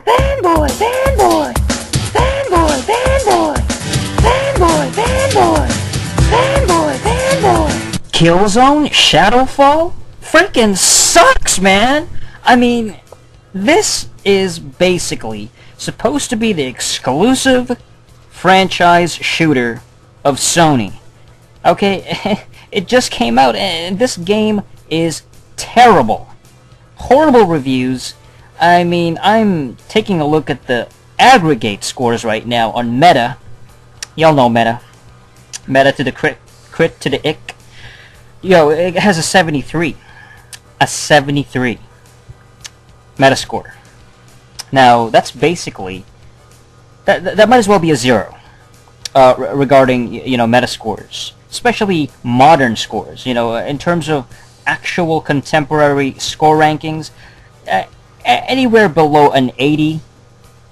Fanboy! Fanboy! Fanboy! Fanboy! Fanboy! Fanboy! Fanboy! Fanboy! Killzone Shadow Fall? Freaking sucks, man! I mean, this is basically supposed to be the exclusive franchise shooter of Sony. Okay, it just came out and this game is terrible. Horrible reviews. I mean, I'm taking a look at the aggregate scores right now on Meta. Y'all know Meta. Meta to the crit to the ick. Yo, it has a 73. A 73. Metascore. Now, that's basically... That might as well be a 0. Regarding, Metascores. Especially modern scores. In terms of actual contemporary score rankings, anywhere below an 80,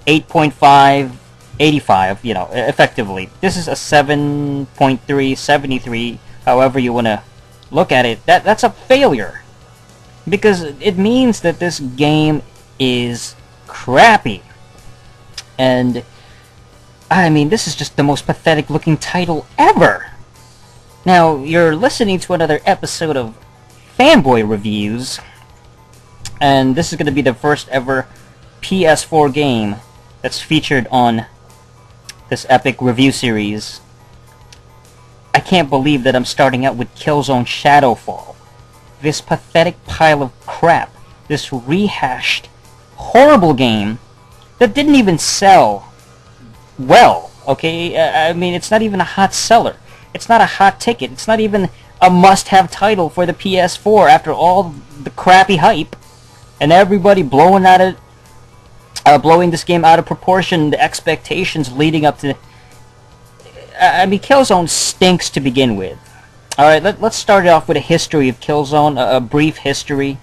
8.5, 85, effectively. This is a 7.3, 73, however you want to look at it. That's a failure. Because it means that this game is crappy. And, I mean, this is just the most pathetic looking title ever. Now, you're listening to another episode of Fanboy Reviews, and this is going to be the first ever PS4 game that's featured on this epic review series. I can't believe that I'm starting out with Killzone Shadow Fall. This pathetic pile of crap. This rehashed, horrible game that didn't even sell well, okay? I mean, it's not even a hot seller. It's not a hot ticket. It's not even a must-have title for the PS4 after all the crappy hype and everybody blowing this game out of proportion, the expectations leading up to... I mean, Killzone stinks to begin with. Alright, let's start it off with a history of Killzone, a brief history.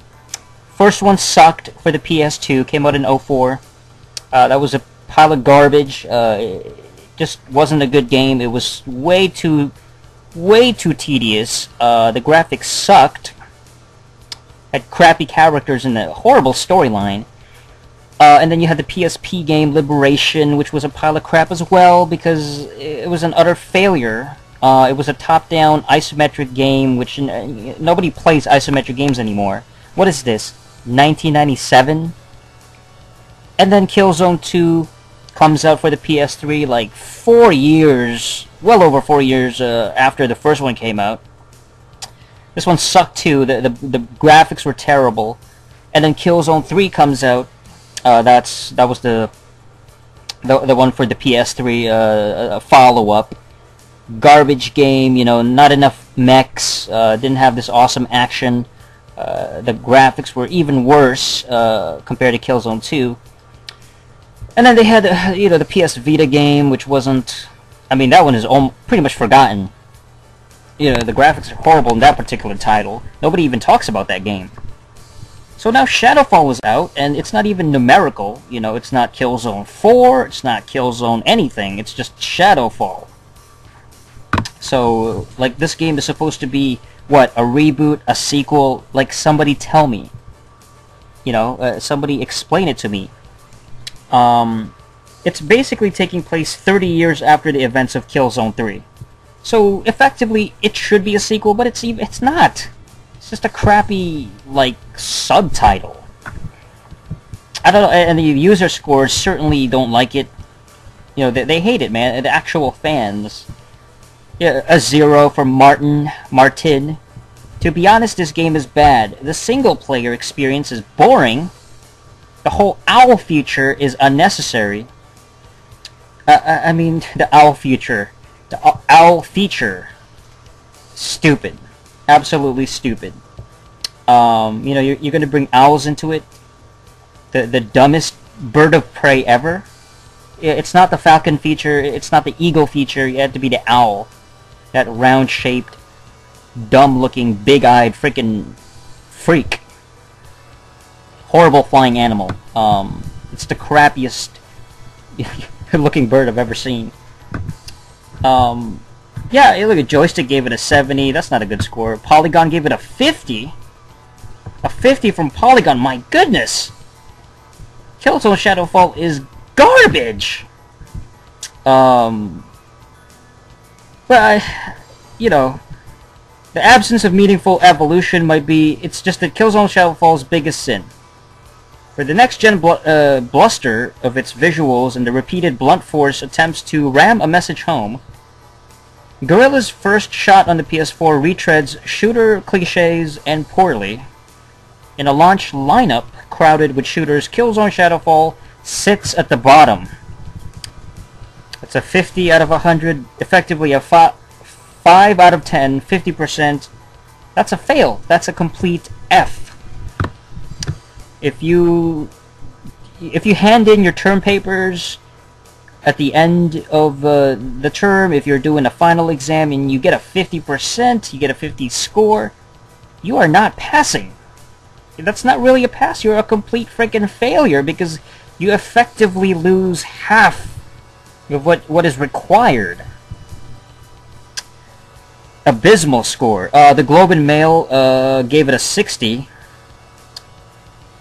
First one sucked for the PS2, came out in 04. That was a pile of garbage. It just wasn't a good game. It was way too tedious. The graphics sucked. Had crappy characters and a horrible storyline. And then you had the PSP game Liberation, which was a pile of crap as well because it was an utter failure. It was a top-down isometric game, which nobody plays isometric games anymore. What is this? 1997? And then Killzone 2 comes out for the PS3 like 4 years, well over 4 years after the first one came out. This one sucked too. The graphics were terrible. And then Killzone 3 comes out. That was the one for the PS3, a follow-up. Garbage game, not enough mechs, didn't have this awesome action. The graphics were even worse compared to Killzone 2. And then they had, the PS Vita game, which wasn't... I mean, that one is pretty much forgotten. The graphics are horrible in that particular title. Nobody even talks about that game. So now Shadowfall is out, and it's not even numerical. It's not Killzone 4, it's not Killzone anything, it's just Shadowfall. So, like, this game is supposed to be, what, a reboot, a sequel? Like, somebody tell me. Somebody explain it to me. It's basically taking place 30 years after the events of Killzone 3. So, effectively, it should be a sequel, but it's not. It's just a crappy, like, subtitle. I don't know, and the user scores certainly don't like it. They hate it, man. The actual fans. Yeah, a 0 for Martin. To be honest, this game is bad. The single-player experience is boring. The whole owl feature is unnecessary. I mean, the owl feature. The owl feature. Stupid. Absolutely stupid. You're gonna bring owls into it? The dumbest bird of prey ever? It's not the falcon feature, it's not the eagle feature, it had to be the owl. That round-shaped, dumb-looking, big-eyed freaking freak. Horrible flying animal. It's the crappiest looking bird I've ever seen. Yeah, look at Joystick gave it a 70. That's not a good score. Polygon gave it a 50. A 50 from Polygon. My goodness. Killzone Shadow Fall is garbage. But you know, the absence of meaningful evolution might be. It's just that Killzone Shadow Fall's biggest sin. For the next-gen bluster of its visuals and the repeated blunt force attempts to ram a message home, Guerrilla's first shot on the PS4 retreads shooter cliches and poorly. In a launch lineup crowded with shooters, Killzone Shadow Fall sits at the bottom. It's a 50 out of 100, effectively a 5 out of 10, 50%. That's a fail. That's a complete F. If you hand in your term papers at the end of the term, if you're doing a final exam and you get a 50%, you get a 50 score, you are not passing. That's not really a pass. You're a complete freaking failure because you effectively lose half of what is required. Abysmal score. The Globe and Mail gave it a 60.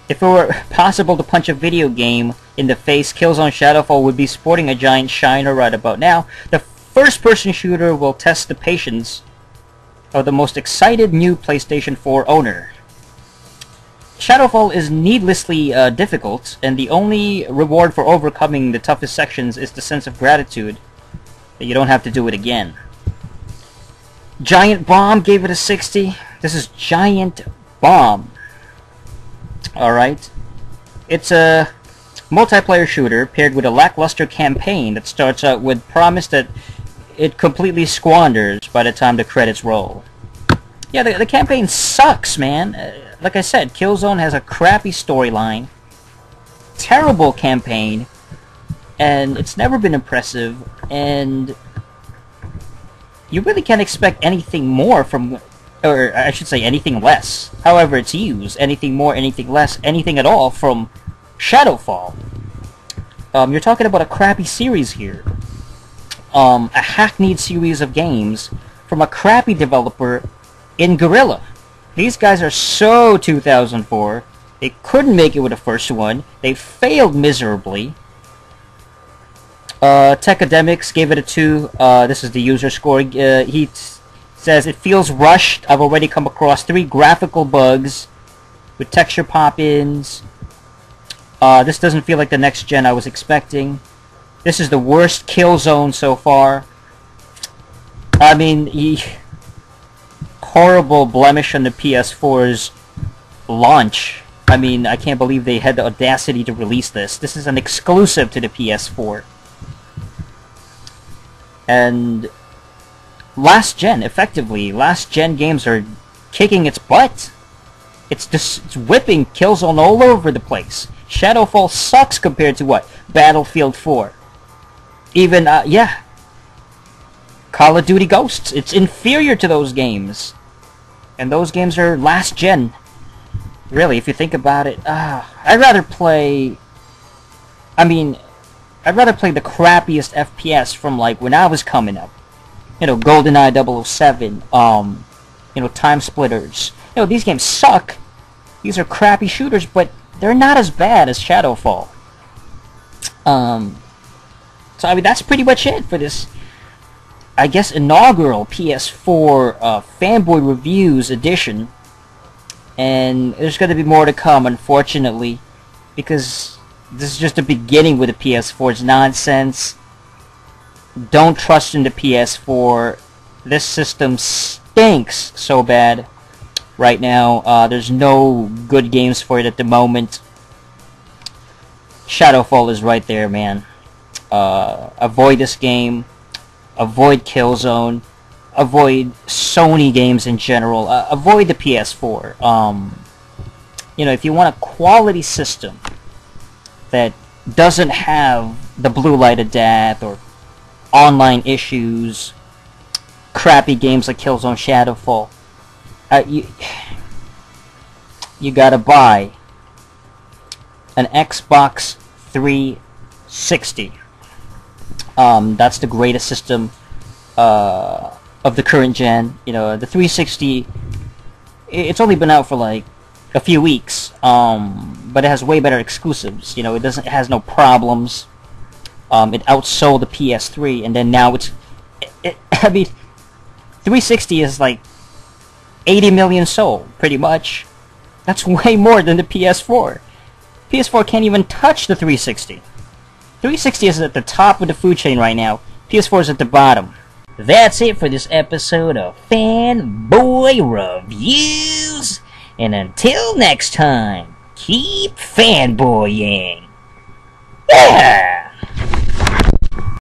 If it were possible to punch a video game in the face, Killzone Shadowfall would be sporting a giant shiner right about now. The first-person shooter will test the patience of the most excited new PlayStation 4 owner. Shadowfall is needlessly difficult, and the only reward for overcoming the toughest sections is the sense of gratitude that you don't have to do it again. Giant Bomb gave it a 60. This is Giant Bomb. Alright. It's a multiplayer shooter paired with a lackluster campaign that starts out with promise that it completely squanders by the time the credits roll. Yeah, the campaign sucks, man. Like I said, Killzone has a crappy storyline, terrible campaign, and it's never been impressive, and you really can't expect anything more from, or I should say anything less, however it's used, anything more, anything less, anything at all from Shadowfall. You're talking about a crappy series here. A hackneyed series of games from a crappy developer in Guerrilla. These guys are so 2004, they couldn't make it with the first one, they failed miserably. Techademics gave it a 2, this is the user score. He says, it feels rushed. I've already come across 3 graphical bugs with texture pop-ins. This doesn't feel like the next gen I was expecting. This is the worst Killzone so far. I mean, horrible blemish on the PS4's launch. I mean, I can't believe they had the audacity to release this. This is an exclusive to the PS4. And last gen, effectively, last gen games are kicking its butt. It's whipping Killzone all over the place. Shadowfall sucks compared to what? Battlefield 4. Even, yeah. Call of Duty Ghosts. It's inferior to those games. And those games are last gen. Really, if you think about it, I'd rather play... I mean, I'd rather play the crappiest FPS from, like, when I was coming up. You know, GoldenEye 007, you know, Time Splitters. You know, these games suck. These are crappy shooters, but they're not as bad as Shadowfall. So, I mean, that's pretty much it for this, I guess, inaugural PS4 Fanboy Reviews edition. And there's going to be more to come, unfortunately, because this is just the beginning with the PS4's nonsense. Don't trust in the PS4. This system stinks so bad right now. There's no good games for it at the moment. Shadowfall is right there, man. Avoid this game. Avoid Killzone. Avoid Sony games in general. Avoid the PS4. You know, if you want a quality system that doesn't have the blue light of death or online issues, crappy games like Killzone Shadowfall, you gotta buy an Xbox 360. That's the greatest system of the current gen. You know, the 360, it's only been out for like a few weeks. But it has way better exclusives. You know, it has no problems. It outsold the PS3, and then now I mean, 360 is like 80 million sold, pretty much. That's way more than the PS4. PS4 can't even touch the 360. 360 is at the top of the food chain right now. PS4 is at the bottom. That's it for this episode of Fanboy Reviews. And until next time, keep fanboying. Yeah!